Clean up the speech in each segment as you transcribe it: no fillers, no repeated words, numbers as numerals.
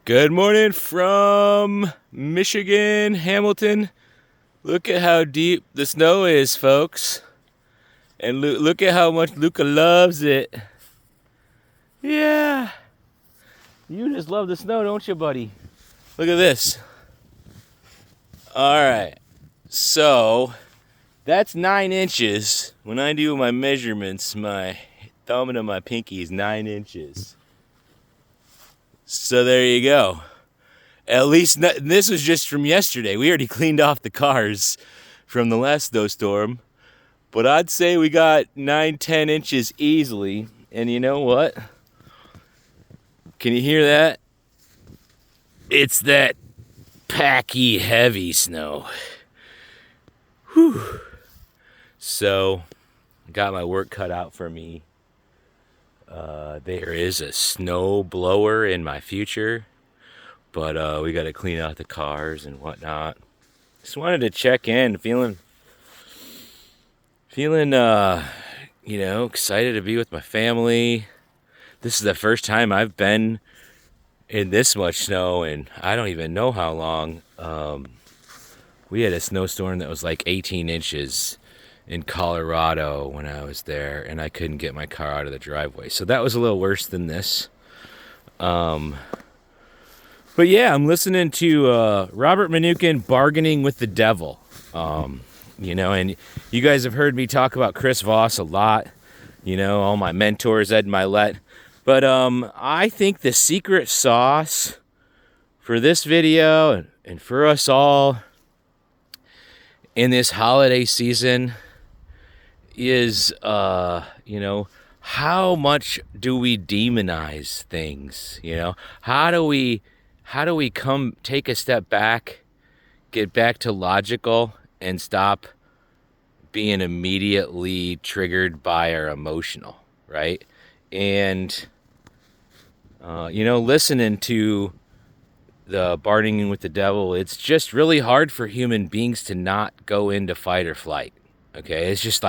Good morning from Michigan, Hamilton. Look at how deep the snow is, folks. And look at how much Luca loves it. Yeah. You just love the snow, don't you, buddy? Look at this. All right. So, that's 9 inches. When I do my measurements, my thumb and my pinky is 9 inches. So there you go. At least this was just from yesterday. We already cleaned off the cars from the last snowstorm. But I'd say we got 9-10 inches easily. And you know what? Can you hear that? It's that packy, heavy snow. Whew. So, got my work cut out for me. There is a snow blower in my future. But we got to clean out the cars and whatnot. Just wanted to check in, feeling, excited to be with my family. This is the first time I've been in this much snow, and I don't even know how long. We had a snowstorm that was like 18 inches in Colorado when I was there, and I couldn't get my car out of the driveway. So that was a little worse than this. But yeah, I'm listening to Robert Mnookin, Bargaining with the Devil. And you guys have heard me talk about Chris Voss a lot. All my mentors, Ed Milet. But I think the secret sauce for this video and for us all in this holiday season is, how much do we demonize things? How do we come take a step back, get back to logical, and stop being immediately triggered by our emotional, right? And, listening to the Bargaining with the Devil, it's just really hard for human beings to not go into fight or flight, okay? It's just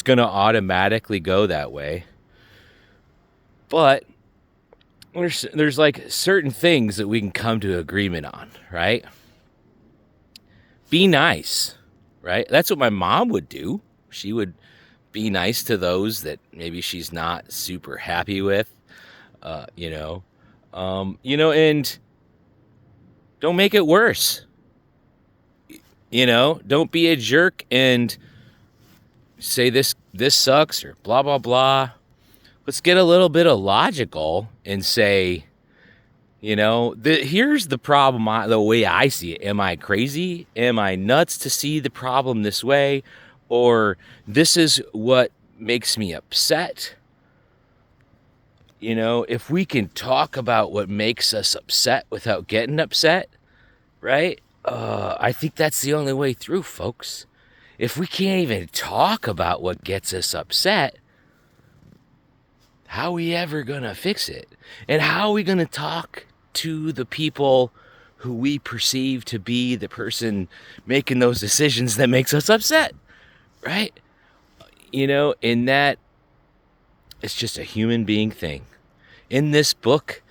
going to automatically go that way. But there's like certain things that we can come to agreement on, right? Be nice, right? That's what my mom would do. She would be nice to those that maybe she's not super happy with, and don't make it worse. Don't be a jerk and say this sucks or blah, blah, blah. Let's get a little bit of logical and say, here's the problem, the way I see it. Am I crazy? Am I nuts to see the problem this way? Or this is what makes me upset? If we can talk about what makes us upset without getting upset, right? I think that's the only way through, folks. If we can't even talk about what gets us upset, how are we ever gonna fix it? And how are we gonna talk to the people who we perceive to be the person making those decisions that makes us upset, right? In that, it's just a human being thing. In this book,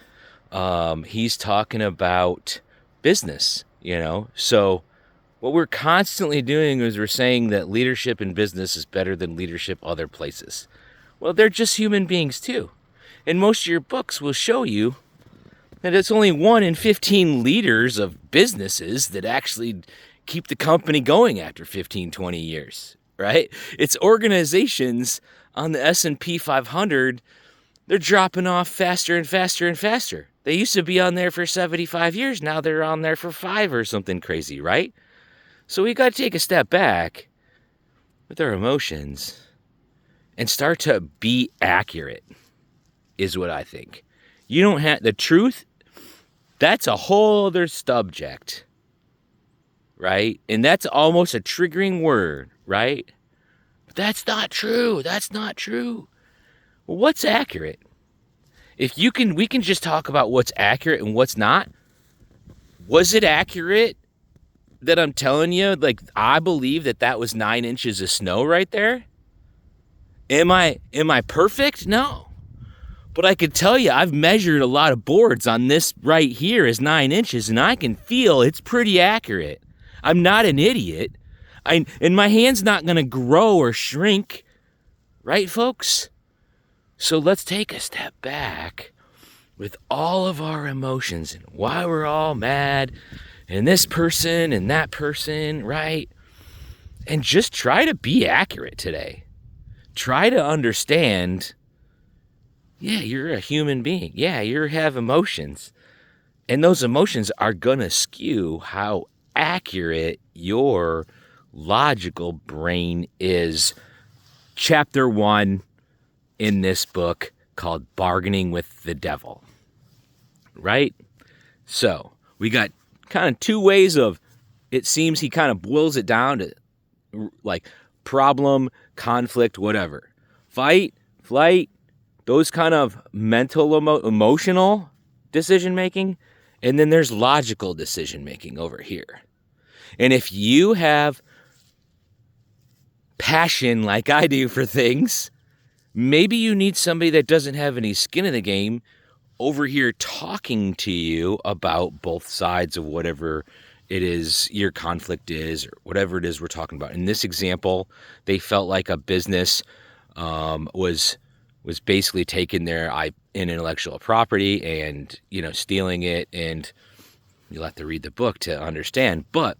he's talking about business, So what we're constantly doing is we're saying that leadership in business is better than leadership other places. Well, they're just human beings too. And most of your books will show you that it's only 1 in 15 leaders of businesses that actually keep the company going after 15, 20 years, right? It's organizations on the S&P 500, they're dropping off faster and faster and faster. They used to be on there for 75 years. Now they're on there for 5 or something crazy, right? So we got to take a step back with our emotions and start to be accurate, is what I think. You don't have the truth. That's a whole other subject, right? And that's almost a triggering word, right? But that's not true. That's not true. Well, what's accurate? We can just talk about what's accurate and what's not. Was it accurate that I'm telling you, I believe that was 9 inches of snow right there? Am I perfect? No. But I could tell you, I've measured a lot of boards on this right here is 9 inches, and I can feel it's pretty accurate. I'm not an idiot. And my hand's not going to grow or shrink. Right, folks? So let's take a step back with all of our emotions and why we're all mad and this person and that person, right? And just try to be accurate today. Try to understand, yeah, you're a human being. Yeah, you have emotions. And those emotions are going to skew how accurate your logical brain is. Chapter 1 in this book called Bargaining with the Devil. Right? So we got kind of two ways of, it seems he kind of boils it down to like problem, conflict, whatever. Fight, flight, those kind of mental, emotional decision making. And then there's logical decision making over here. And if you have passion like I do for things, maybe you need somebody that doesn't have any skin in the game over here talking to you about both sides of whatever it is your conflict is, or whatever it is we're talking about. In this example, they felt like a business was basically taking their intellectual property and, stealing it, and you'll have to read the book to understand. But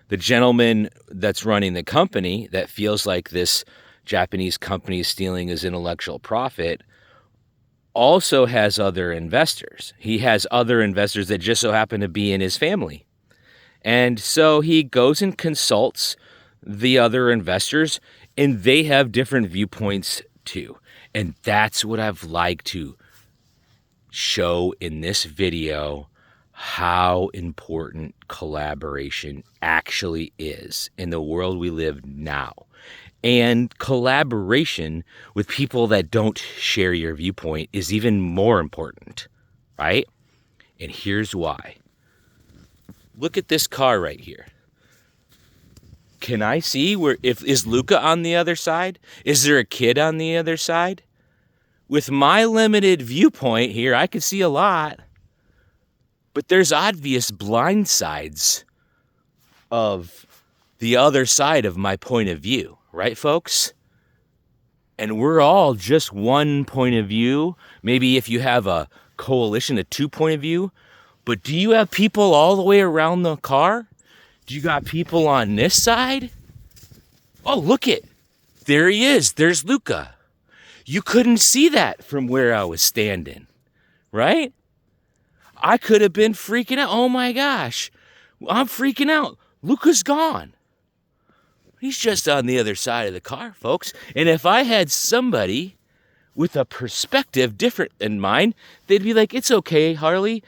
the gentleman that's running the company that feels like this Japanese company is stealing his intellectual profit also has other investors. He has other investors that just so happen to be in his family. And so he goes and consults the other investors, and they have different viewpoints too. And that's what I've liked to show in this video, how important collaboration actually is in the world we live now. And collaboration with people that don't share your viewpoint is even more important, right? And here's why. Look at this car right here. Can I see is Luca on the other side? Is there a kid on the other side? With my limited viewpoint here, I could see a lot. But there's obvious blind sides of the other side of my point of view. Right, folks? And we're all just one point of view. Maybe if you have a coalition, a 2 point of view. But do you have people all the way around the car? Do you got people on this side? Oh, look it. There he is. There's Luca. You couldn't see that from where I was standing. Right? I could have been freaking out. Oh my gosh. I'm freaking out. Luca's gone. He's just on the other side of the car, folks. And if I had somebody with a perspective different than mine, they'd be like, it's okay, Harley.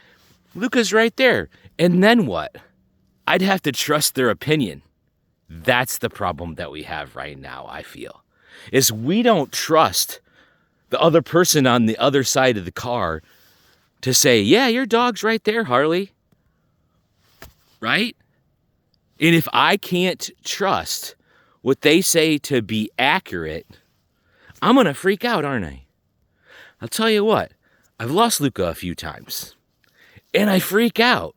Luca's right there. And then what? I'd have to trust their opinion. That's the problem that we have right now, I feel. Is we don't trust the other person on the other side of the car to say, yeah, your dog's right there, Harley. Right? And if I can't trust what they say to be accurate, I'm going to freak out, aren't I? I'll tell you what, I've lost Luca a few times, and I freak out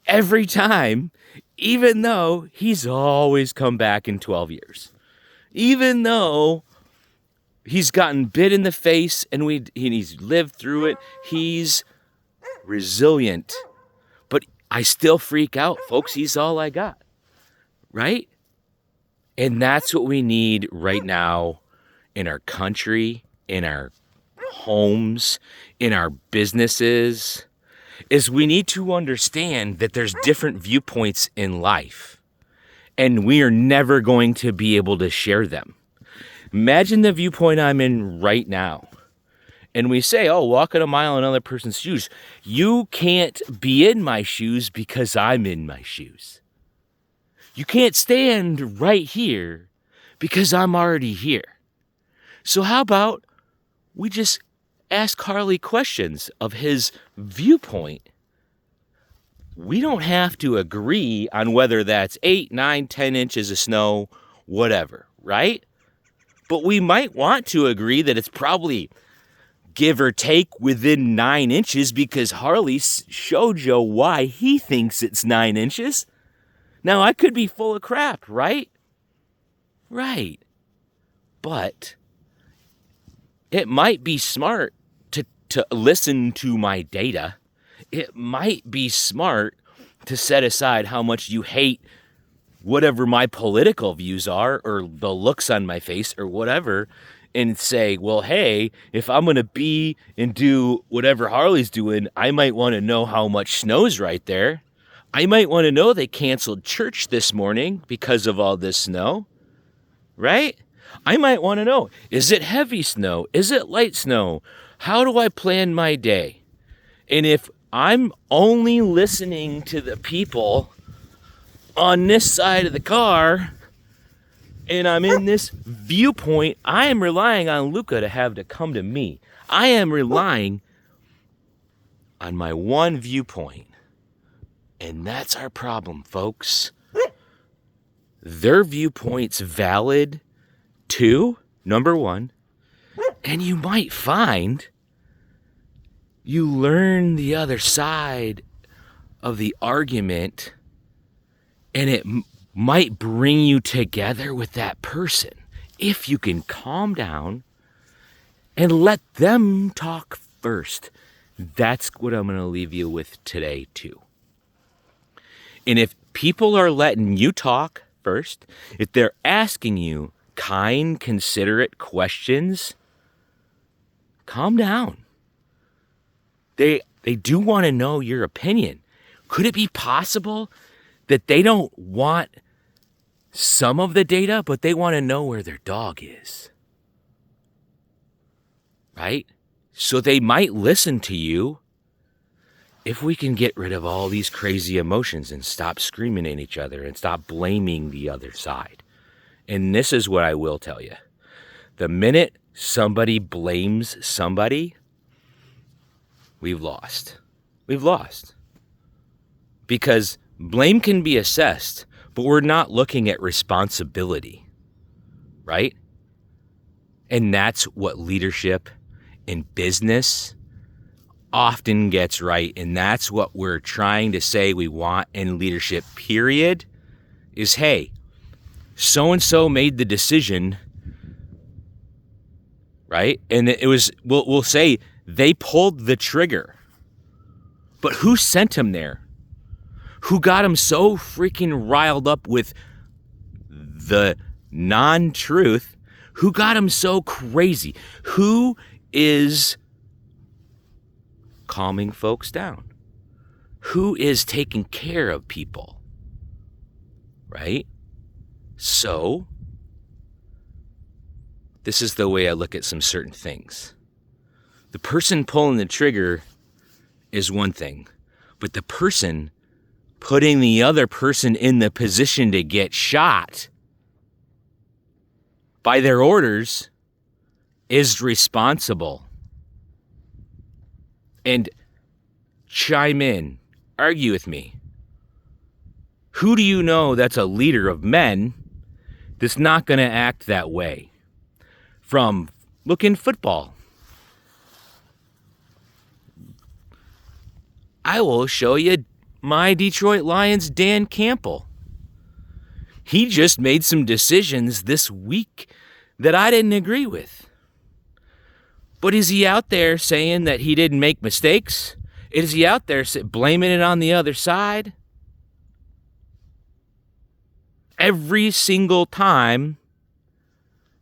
every time, even though he's always come back in 12 years. Even though he's gotten bit in the face and he's lived through it, he's resilient. But I still freak out, folks. He's all I got, right? And that's what we need right now in our country, in our homes, in our businesses, is we need to understand that there's different viewpoints in life, and we are never going to be able to share them. Imagine the viewpoint I'm in right now. And we say, oh, walking a mile in another person's shoes. You can't be in my shoes because I'm in my shoes. You can't stand right here because I'm already here. So how about we just ask Harley questions of his viewpoint? We don't have to agree on whether that's 8, 9, 10 inches of snow, whatever, right? But we might want to agree that it's probably give or take within 9 inches because Harley showed you why he thinks it's 9 inches. Now, I could be full of crap, right? Right. But it might be smart to listen to my data. It might be smart to set aside how much you hate whatever my political views are or the looks on my face or whatever, and say, well, hey, if I'm going to be and do whatever Harley's doing, I might want to know how much snow's right there. I might want to know they canceled church this morning because of all this snow, right? I might want to know, is it heavy snow? Is it light snow? How do I plan my day? And if I'm only listening to the people on this side of the car and I'm in this viewpoint, I am relying on Luca to have to come to me. I am relying on my one viewpoint. And that's our problem, folks. Their viewpoint's valid too, number one. And you might find you learn the other side of the argument, and it might bring you together with that person if you can calm down and let them talk first. That's what I'm going to leave you with today, too. And if people are letting you talk first, if they're asking you kind, considerate questions, calm down. They do want to know your opinion. Could it be possible that they don't want some of the data, but they want to know where their dog is? Right? So they might listen to you if we can get rid of all these crazy emotions and stop screaming at each other and stop blaming the other side. And this is what I will tell you. The minute somebody blames somebody, we've lost. We've lost. Because blame can be assessed, but we're not looking at responsibility, right? And that's what leadership in business often gets right. And that's what we're trying to say we want in leadership, period, is, hey, so-and-so made the decision, right? And it was, we'll say they pulled the trigger. But who sent him there? Who got him so freaking riled up with the non-truth? Who got him so crazy? Who is calming folks down? Who is taking care of people? Right? So, this is the way I look at some certain things. The person pulling the trigger is one thing, but the person putting the other person in the position to get shot by their orders is responsible. And chime in, argue with me. Who do you know that's a leader of men that's not going to act that way? From, look in football. I will show you my Detroit Lions, Dan Campbell. He just made some decisions this week that I didn't agree with. But is he out there saying that he didn't make mistakes? Is he out there blaming it on the other side? Every single time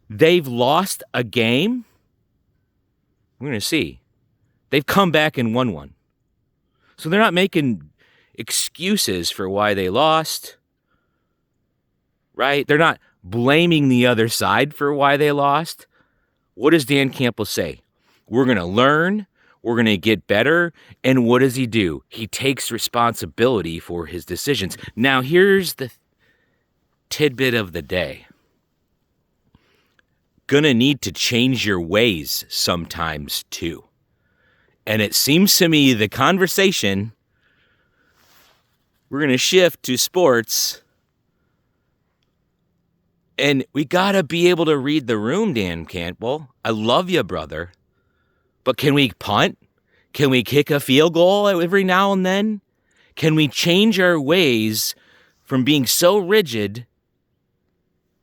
they've lost a game, we're going to see, they've come back and won one. So they're not making excuses for why they lost, right? They're not blaming the other side for why they lost. What does Dan Campbell say? We're going to learn, we're going to get better, and what does he do? He takes responsibility for his decisions. Now, here's the tidbit of the day. Gonna need to change your ways sometimes, too. And it seems to me the conversation, we're going to shift to sports. And we got to be able to read the room, Dan Campbell. I love you, brother. But can we punt? Can we kick a field goal every now and then? Can we change our ways from being so rigid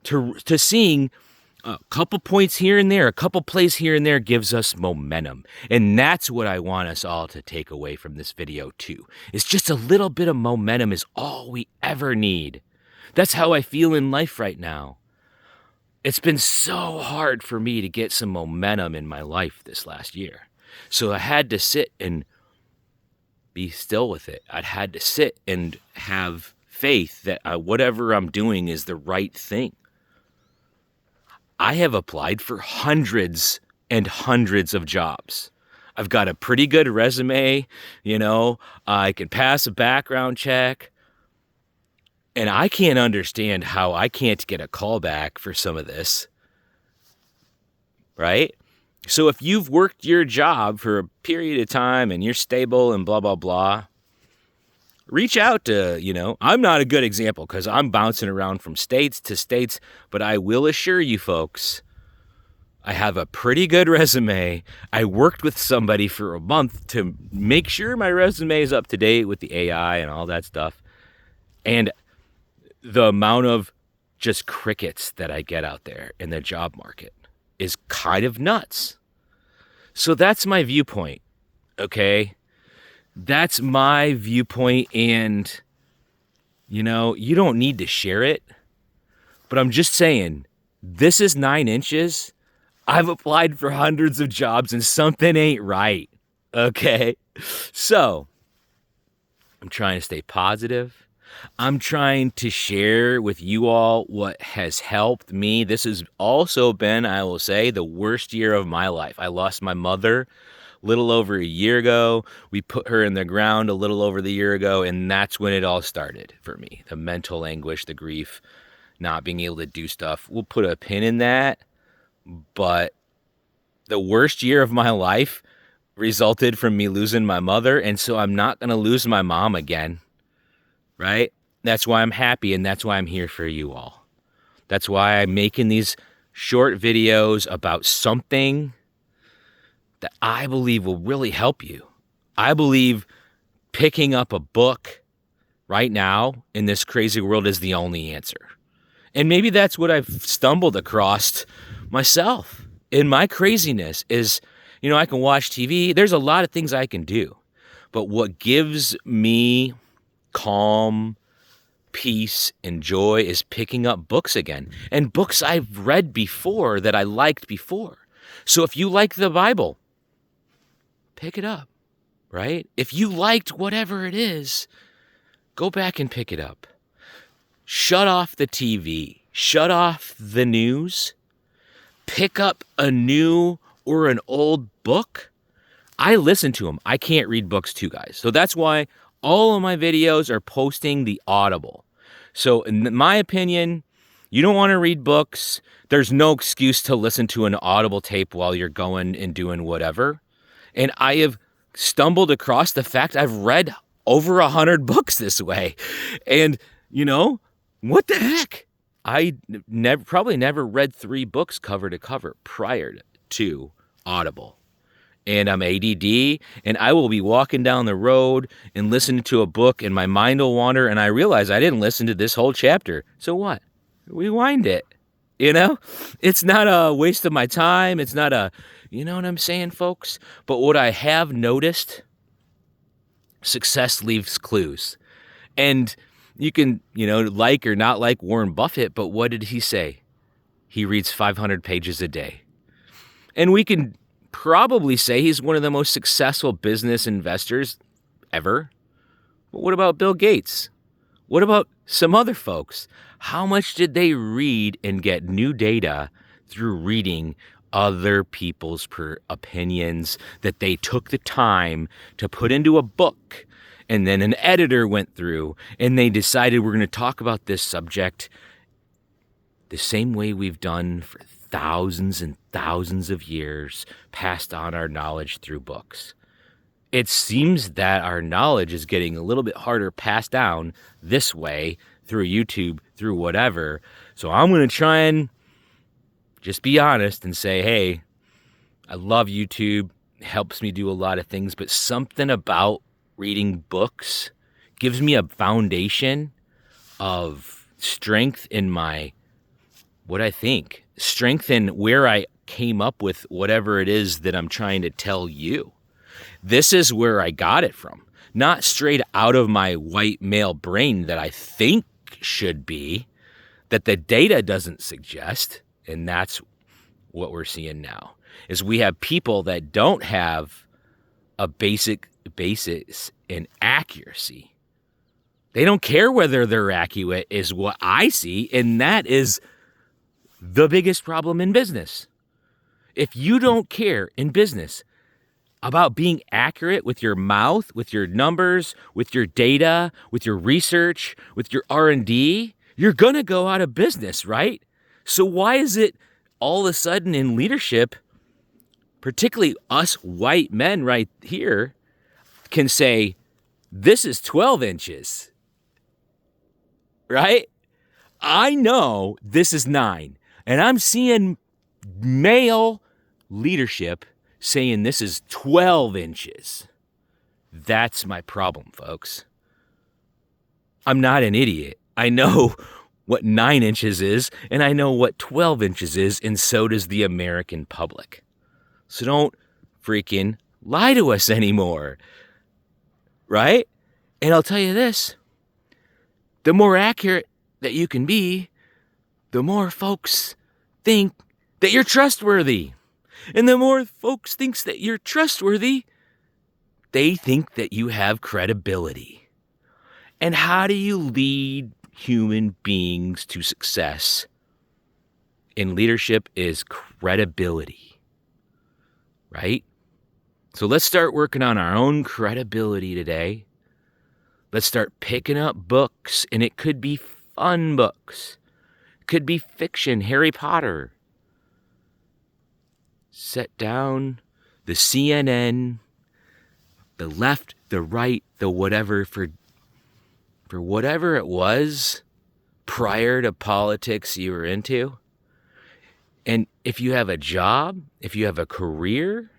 to seeing a couple points here and there, a couple plays here and there gives us momentum. And that's what I want us all to take away from this video too. It's just a little bit of momentum is all we ever need. That's how I feel in life right now. It's been so hard for me to get some momentum in my life this last year. So I had to sit and be still with it. I had to sit and have faith that whatever I'm doing is the right thing. I have applied for hundreds and hundreds of jobs. I've got a pretty good resume, I can pass a background check. And I can't understand how I can't get a call back for some of this, right? So if you've worked your job for a period of time and you're stable and blah, blah, blah, reach out to, I'm not a good example because I'm bouncing around from states to states, but I will assure you folks, I have a pretty good resume. I worked with somebody for a month to make sure my resume is up to date with the AI and all that stuff. And the amount of just crickets that I get out there in the job market is kind of nuts. So that's my viewpoint, okay? That's my viewpoint, and, you don't need to share it, but I'm just saying, this is 9 inches. I've applied for hundreds of jobs, and something ain't right, okay? So, I'm trying to stay positive. I'm trying to share with you all what has helped me. This has also been, I will say, the worst year of my life. I lost my mother a little over a year ago. We put her in the ground a little over the year ago, and that's when it all started for me. The mental anguish, the grief, not being able to do stuff. We'll put a pin in that, but the worst year of my life resulted from me losing my mother, and so I'm not going to lose my mom again. Right? That's why I'm happy, and that's why I'm here for you all. That's why I'm making these short videos about something that I believe will really help you. I believe picking up a book right now in this crazy world is the only answer. And maybe that's what I've stumbled across myself in my craziness is, I can watch TV. There's a lot of things I can do. But what gives me calm, peace, and joy is picking up books again. And books I've read before that I liked before. So if you like the Bible, pick it up, right? If you liked whatever it is, go back and pick it up. Shut off the TV. Shut off the news. Pick up a new or an old book. I listen to them. I can't read books too, guys. So that's why all of my videos are posting the Audible. So in my opinion, you don't want to read books. There's no excuse to listen to an Audible tape while you're going and doing whatever. And I have stumbled across the fact I've read over 100 books this way. And, what the heck? I probably never read 3 books cover to cover prior to Audible. And I'm ADD, and I will be walking down the road and listening to a book, and my mind will wander, and I realize I didn't listen to this whole chapter. So what? Rewind it. It's not a waste of my time. It's not you know what I'm saying, folks? But what I have noticed, success leaves clues. And you can, like or not like Warren Buffett, but what did he say? He reads 500 pages a day. And we can probably say he's one of the most successful business investors ever. But what about Bill Gates? What about some other folks? How much did they read and get new data through reading other people's opinions that they took the time to put into a book, and then an editor went through and they decided we're going to talk about this subject the same way we've done for thousands and thousands of years, passed on our knowledge through books. It seems that our knowledge is getting a little bit harder passed down this way through YouTube, through whatever. So I'm going to try and just be honest and say, hey, I love YouTube. helps me do a lot of things, but something about reading books gives me a foundation of strength in what I think, strength in where I came up with whatever it is that I'm trying to tell you. This is where I got it from, not straight out of my white male brain that I think should be, that the data doesn't suggest. And that's what we're seeing now, is we have people that don't have a basic basis in accuracy. They don't care whether they're accurate, is what I see, and that is the biggest problem in business. If you don't care in business about being accurate with your mouth, with your numbers, with your data, with your research, with your R&D, you're going to go out of business, right? So why is it all of a sudden in leadership, particularly us white men right here, can say, this is 12 inches, right? I know this is 9, and I'm seeing male leadership saying this is 12 inches. That's my problem, folks. I'm not an idiot. I know what 9 inches is, and I know what 12 inches is, and so does the American public. So don't freaking lie to us anymore, right? And I'll tell you this, the more accurate that you can be, the more folks think that you're trustworthy. And the more folks thinks that you're trustworthy, they think that you have credibility. And how do you lead human beings to success? In leadership is credibility, right? So let's start working on our own credibility today. Let's start picking up books, and it could be fun books. It could be fiction, Harry Potter. Set down the CNN, the left, the right, the whatever, for whatever it was prior to politics you were into. And if you have a job, if you have a career,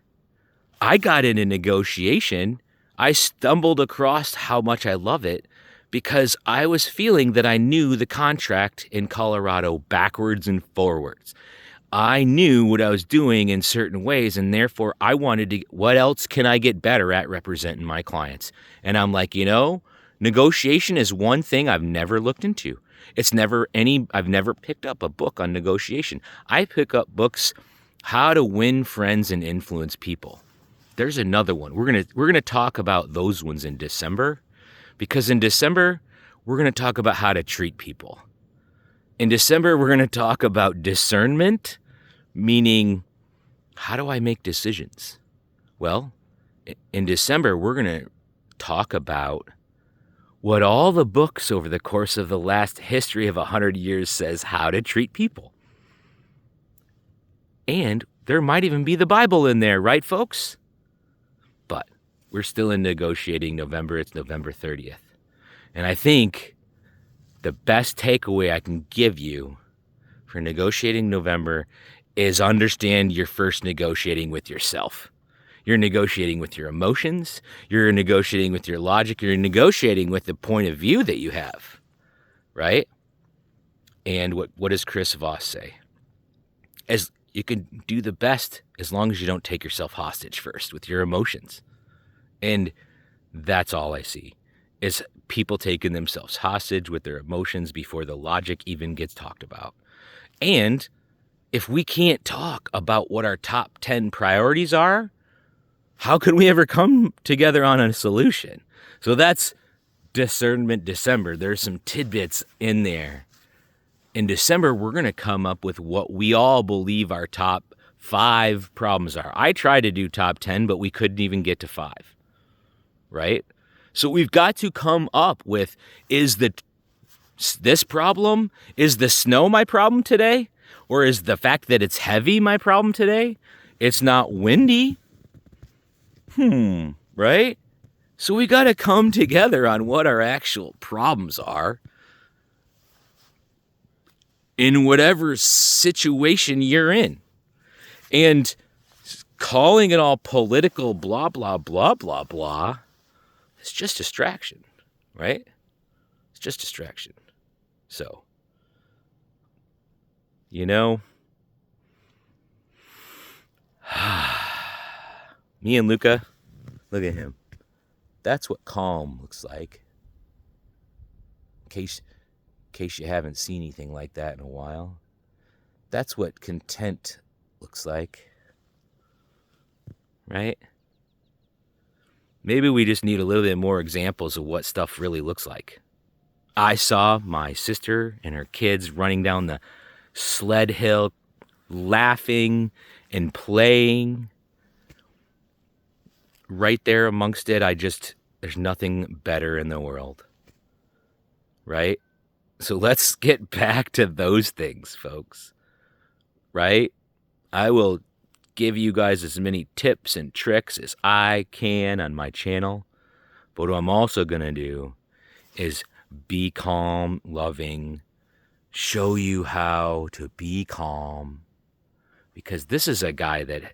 I got into negotiation. I stumbled across how much I love it because I was feeling that I knew the contract in Colorado backwards and forwards. I knew what I was doing in certain ways, and therefore I wanted to, what else can I get better at representing my clients? And I'm like, negotiation is one thing I've never looked into. I've never picked up a book on negotiation. I pick up books, how to win friends and influence people. There's another one. We're going to talk about those ones in December, because in December, we're going to talk about how to treat people. In December, we're going to talk about discernment, meaning, how do I make decisions? Well, in December, we're going to talk about what all the books over the course of the last history of 100 years says how to treat people. And there might even be the Bible in there, right, folks? But we're still in negotiating November. It's November 30th. And I think the best takeaway I can give you for negotiating November is understand you're first negotiating with yourself. You're negotiating with your emotions. You're negotiating with your logic. You're negotiating with the point of view that you have, right? And what does Chris Voss say? As you can do the best as long as you don't take yourself hostage first with your emotions. And that's all I see, is people taking themselves hostage with their emotions before the logic even gets talked about. And if we can't talk about what our top 10 priorities are, how can we ever come together on a solution? So that's Discernment December. There's some tidbits in there. In December, we're going to come up with what we all believe our top 5 problems are. I tried to do top 10, but we couldn't even get to 5, right? So we've got to come up with, is this problem? Is the snow my problem today? Or is the fact that it's heavy my problem today? It's not windy. Right? So we got to come together on what our actual problems are in whatever situation you're in. And calling it all political, blah, blah, blah, blah, blah, it's just distraction, right? It's just distraction. So, you know, me and Luca, look at him. That's what calm looks like. In case you haven't seen anything like that in a while. That's what content looks like. Right? Maybe we just need a little bit more examples of what stuff really looks like. I saw my sister and her kids running down the sled hill, laughing and playing. Right there amongst it, there's nothing better in the world. Right? So let's get back to those things, folks. Right? I will give you guys as many tips and tricks as I can on my channel. But what I'm also going to do is be calm, loving, show you how to be calm. Because this is a guy that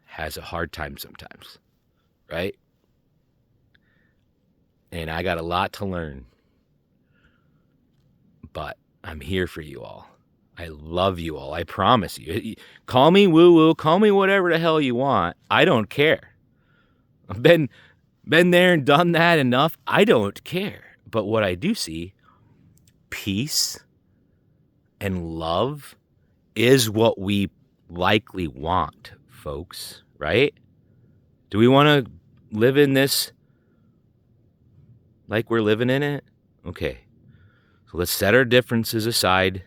has a hard time sometimes, right? And I got a lot to learn. But I'm here for you all. I love you all. I promise you. Call me woo-woo. Call me whatever the hell you want. I don't care. I've been there and done that enough. I don't care. But what I do see, peace and love is what we likely want, folks, right? Do we want to live in this like we're living in it? Okay. So let's set our differences aside.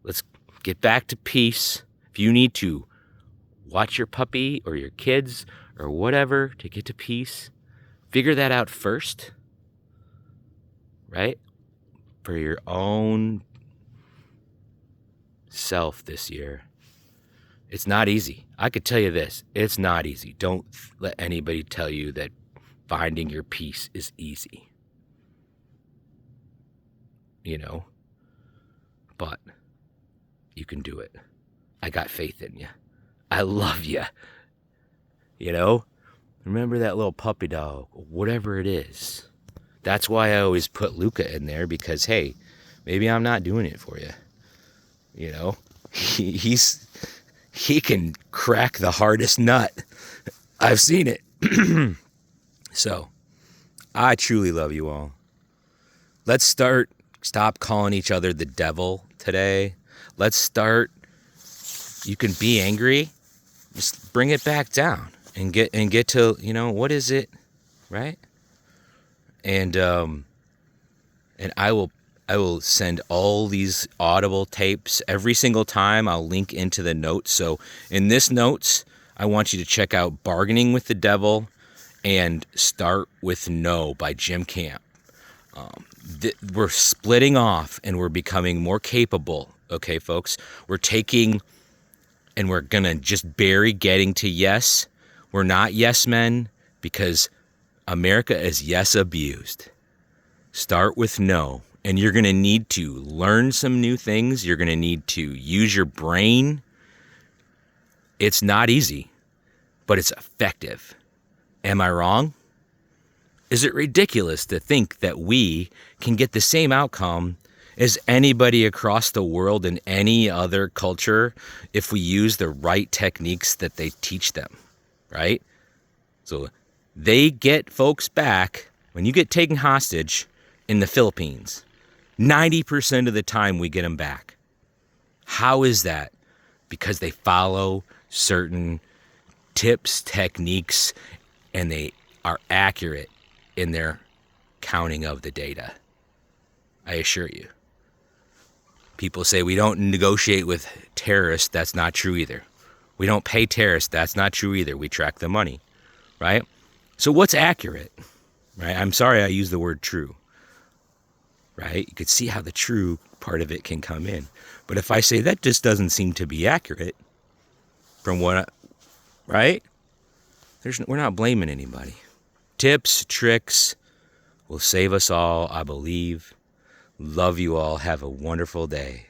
Let's get back to peace. If you need to watch your puppy or your kids or whatever to get to peace, figure that out first, right? For your own self this year. It's not easy. I could tell you this. It's not easy. Don't let anybody tell you that finding your peace is easy. You know? But you can do it. I got faith in you. I love you. You know? Remember that little puppy dog, whatever it is. That's why I always put Luca in there because, hey, maybe I'm not doing it for you. You know? He can crack the hardest nut. I've seen it. So, I truly love you all. Let's stop calling each other the devil today. Let's start. You can be angry. Just bring it back down and get to, what is it, right? And I will send all these Audible tapes every single time. I'll link into the notes. So in this notes, I want you to check out Bargaining with the Devil and Start with No by Jim Camp. We're splitting off and we're becoming more capable. Okay, folks, we're taking and we're going to just bury getting to yes. We're not yes men because America is yes abused. Start with no. And you're going to need to learn some new things. You're going to need to use your brain. It's not easy, but it's effective. Am I wrong? Is it ridiculous to think that we can get the same outcome as anybody across the world in any other culture if we use the right techniques that they teach them, right? So they get folks back when you get taken hostage in the Philippines. 90% of the time we get them back. How is that? Because they follow certain tips, techniques, and they are accurate in their counting of the data. I assure you. People say we don't negotiate with terrorists. That's not true either. We don't pay terrorists. That's not true either. We track the money, right? So what's accurate, right? I'm sorry I used the word true, right? You could see how the true part of it can come in. But if I say that just doesn't seem to be accurate from right? We're not blaming anybody. Tips, tricks will save us all, I believe. Love you all. Have a wonderful day.